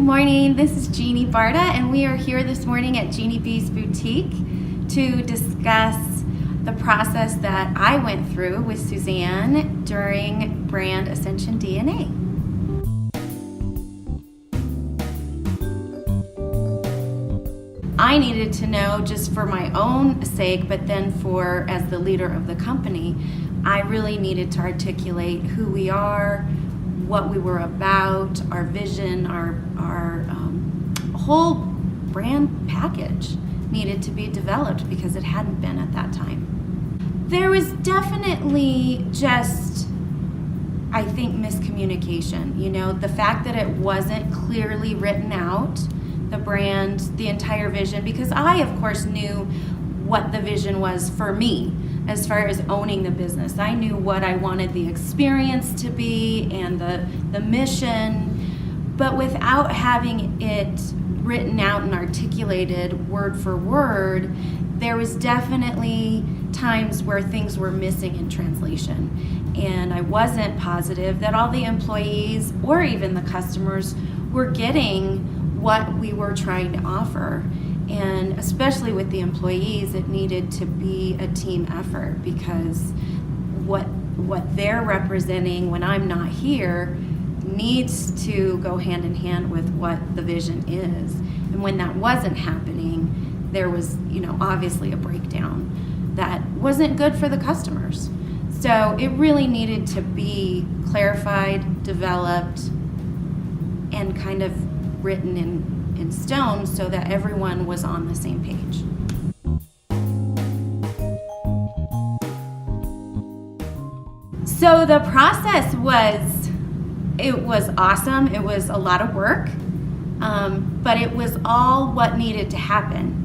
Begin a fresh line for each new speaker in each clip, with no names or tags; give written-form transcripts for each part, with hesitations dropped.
morning, this is Jeannie Barta, and we are here this morning at Jeannie B's Boutique to discuss the process that I went through with Suzanne during Brand Ascension DNA. I needed to know, just for my own sake, but then as the leader of the company, I really needed to articulate who we are, what we were about, our vision, our whole brand package needed to be developed because it hadn't been at that time. There was definitely just, I think, miscommunication. You know, the fact that it wasn't clearly written out, the brand, the entire vision, because I, of course, knew what the vision was for me as far as owning the business. I knew what I wanted the experience to be and the mission, but without having it written out and articulated word for word, there was definitely times where things were missing in translation. And I wasn't positive that all the employees or even the customers were getting what we were trying to offer. And especially with the employees, it needed to be a team effort, because what they're representing when I'm not here needs to go hand in hand with what the vision is. And when that wasn't happening, there was, obviously a breakdown that wasn't good for the customers. So it really needed to be clarified, developed, and kind of written in stone so that everyone was on the same page. So the process was awesome. It was a lot of work, but it was all what needed to happen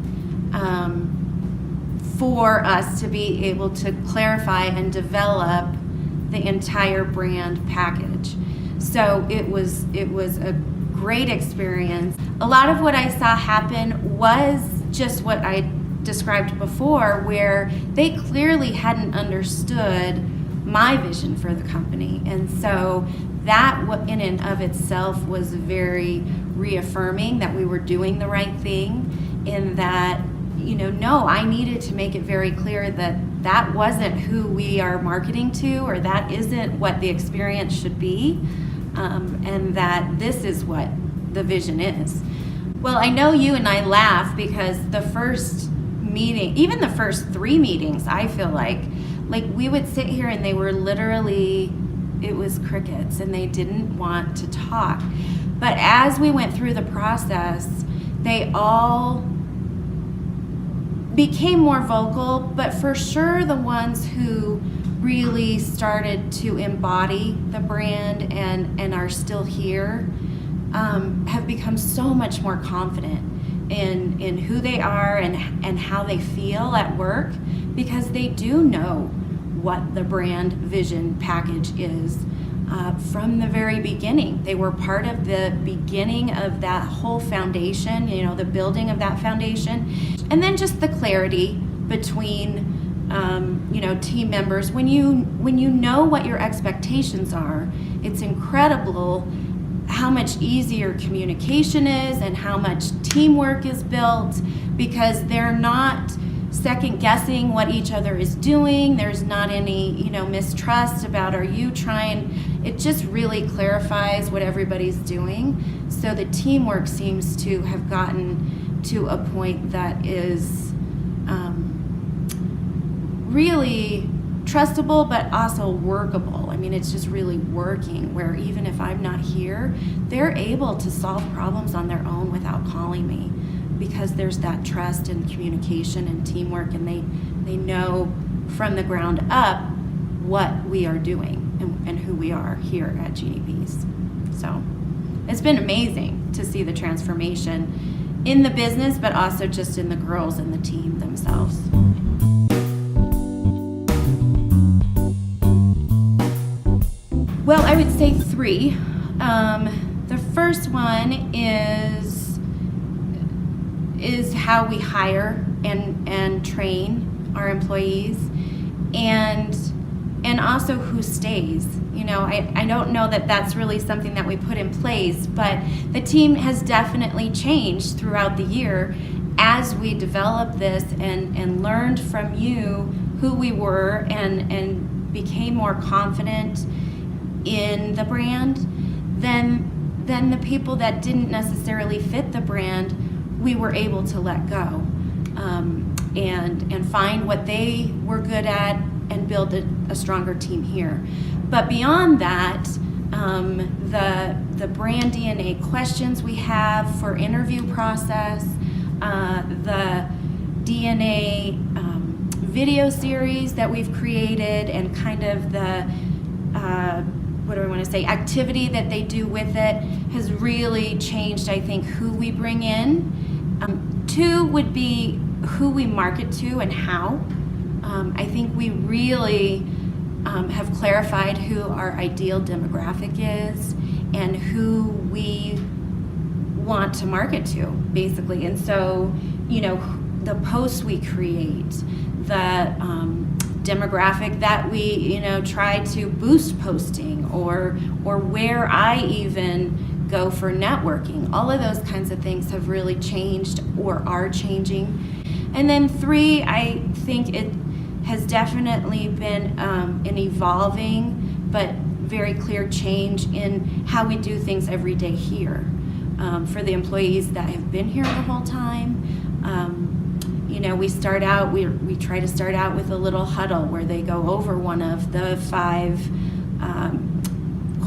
for us to be able to clarify and develop the entire brand package. So it was a great experience. A lot of what I saw happen was just what I described before, where they clearly hadn't understood my vision for the company. And so that in and of itself was very reaffirming that we were doing the right thing, in that, no, I needed to make it very clear that that wasn't who we are marketing to, or that isn't what the experience should be, and that this is what the vision is. Well, I know you and I laugh because the first meeting, even the first 3 meetings, I feel like we would sit here and they were literally, it was crickets, and they didn't want to talk. But as we went through the process, they all became more vocal, but for sure the ones who really started to embody the brand and are still here have become so much more confident in who they are and how they feel at work, because they do know what the brand vision package is from the very beginning. They were part of the beginning of that whole foundation, the building of that foundation. And then just the clarity between team members. When you know what your expectations are, it's incredible how much easier communication is and how much teamwork is built, because they're not second guessing what each other is doing. There's not any, mistrust about, are you trying? It just really clarifies what everybody's doing. So the teamwork seems to have gotten to a point that is really trustable, but also workable. I mean, it's just really working, where even if I'm not here, they're able to solve problems on their own without calling me, because there's that trust and communication and teamwork, and they know from the ground up what we are doing and who we are here at Jeannie B's. So it's been amazing to see the transformation in the business, but also just in the girls and the team themselves. Well, I would say 3. The first one is how we hire and train our employees, and also who stays. I don't know that that's really something that we put in place, but the team has definitely changed throughout the year as we developed this and learned from you who we were and became more confident in the brand. Then the people that didn't necessarily fit the brand, we were able to let go and find what they were good at and build a stronger team here. But beyond that, the brand DNA questions we have for interview process, the DNA video series that we've created, and kind of the activity that they do with it has really changed, I think, who we bring in. Two would be who we market to and how. I think we really have clarified who our ideal demographic is and who we want to market to, basically. And so, the posts we create, the demographic that we, try to boost posting, or where I even go for networking. All of those kinds of things have really changed or are changing. And then three, I think it has definitely been an evolving but very clear change in how we do things every day here. For the employees that have been here the whole time, we try to start out with a little huddle where they go over one of the 5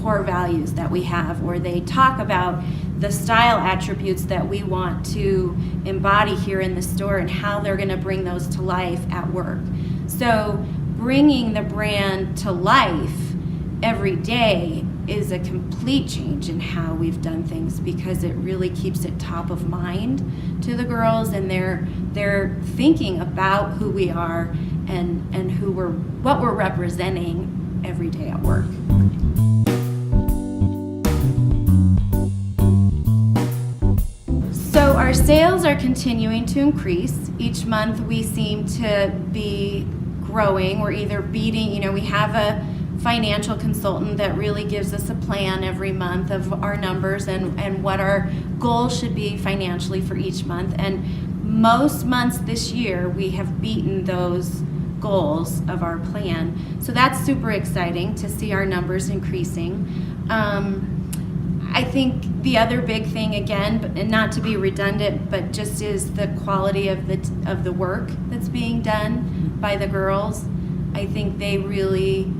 core values that we have, where they talk about the style attributes that we want to embody here in the store and how they're going to bring those to life at work. So bringing the brand to life every day is a complete change in how we've done things, because it really keeps it top of mind to the girls, and they're thinking about who we are and what we're representing every day at work. So our sales are continuing to increase. Each month we seem to be growing. We're either beating, we have a financial consultant that really gives us a plan every month of our numbers and what our goals should be financially for each month. And most months this year we have beaten those goals of our plan. So that's super exciting to see our numbers increasing. I think the other big thing, again, and not to be redundant, but just is the quality of the work that's being done by the girls. I think they really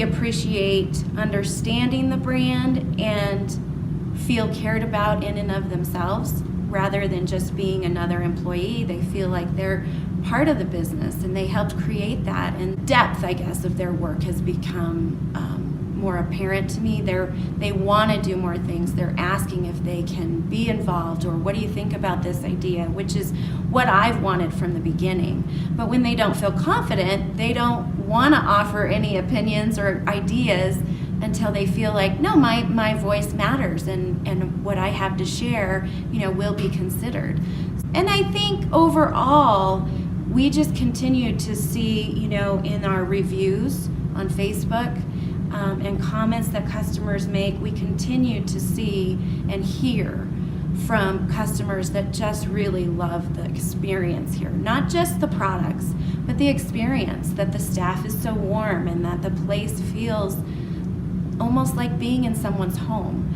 appreciate understanding the brand and feel cared about in and of themselves, rather than just being another employee. They feel like they're part of the business, and they helped create that. And depth, I guess, of their work has become more apparent to me. They want to do more things. They're asking if they can be involved, or what do you think about this idea, which is what I've wanted from the beginning. But when they don't feel confident, they don't want to offer any opinions or ideas until they feel like, no, my voice matters, and what I have to share, will be considered. And I think overall, we just continue to see, in our reviews on Facebook, and comments that customers make, we continue to see and hear from customers that just really love the experience here. Not just the products, but the experience, that the staff is so warm and that the place feels almost like being in someone's home,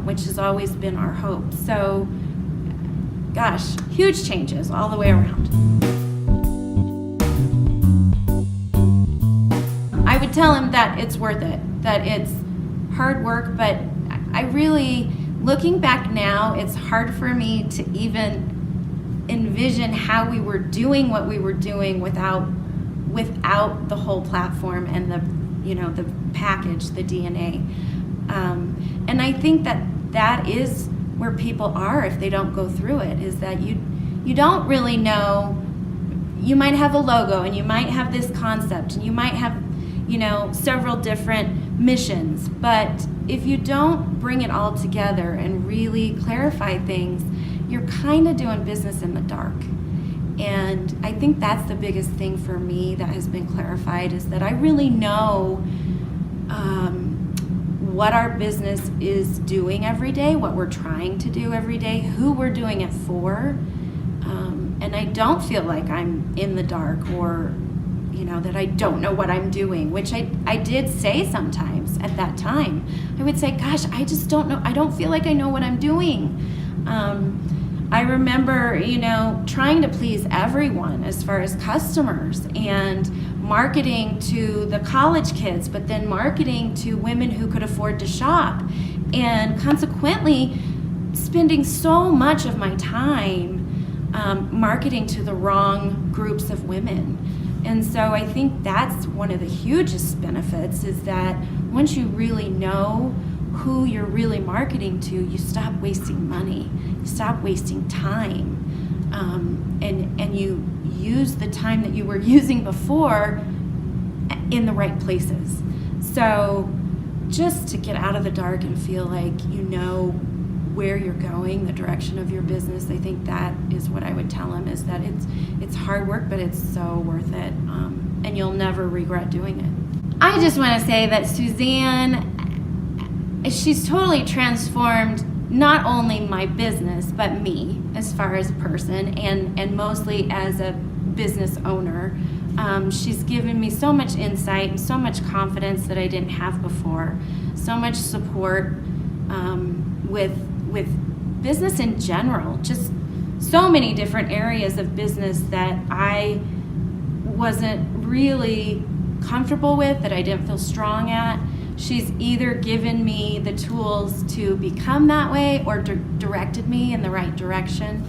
which has always been our hope. So, gosh, huge changes all the way around. I would tell him that it's worth it, that it's hard work, but I really, looking back now, it's hard for me to even envision how we were doing what we were doing without the whole platform and the package, the DNA. And I think that is where people are if they don't go through it, is that you don't really know. You might have a logo, and you might have this concept, and you might have several different missions, but if you don't bring it all together and really clarify things, you're kind of doing business in the dark. And I think that's the biggest thing for me that has been clarified, is that I really know what our business is doing every day, what we're trying to do every day, who we're doing it for. And I don't feel like I'm in the dark or, that I don't know what I'm doing, which I did say sometimes at that time. I would say, gosh, I just don't know. I don't feel like I know what I'm doing. I remember, trying to please everyone as far as customers and marketing to the college kids, but then marketing to women who could afford to shop, and consequently spending so much of my time marketing to the wrong groups of women. And so I think that's one of the hugest benefits, is that once you really know who you're really marketing to, you stop wasting money, you stop wasting time, and you use the time that you were using before in the right places. So just to get out of the dark and feel like you know where you're going, the direction of your business, I think that is what I would tell them, is that it's hard work, but it's so worth it, and you'll never regret doing it. I just want to say that Suzanne, she's totally transformed not only my business, but me as far as a person, and mostly as a business owner. She's given me so much insight and so much confidence that I didn't have before, so much support with business in general, just so many different areas of business that I wasn't really comfortable with, that I didn't feel strong at. She's either given me the tools to become that way or directed me in the right direction,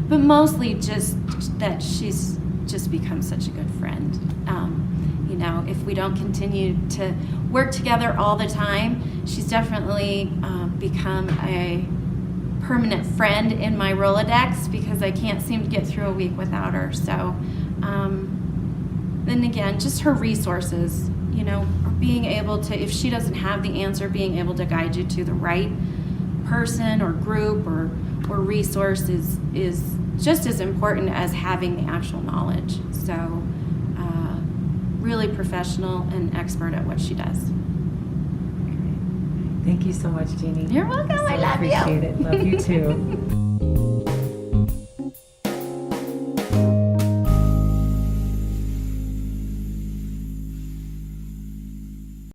but mostly just that she's just become such a good friend. If we don't continue to work together all the time, she's definitely become a permanent friend in my Rolodex, because I can't seem to get through a week without her. So then again, just her resources, being able to, if she doesn't have the answer, being able to guide you to the right person or group or resource is just as important as having the actual knowledge. So really professional and expert at what she does.
Thank you so much, Jeannie.
You're welcome. I love you.
Appreciate it. Love you too.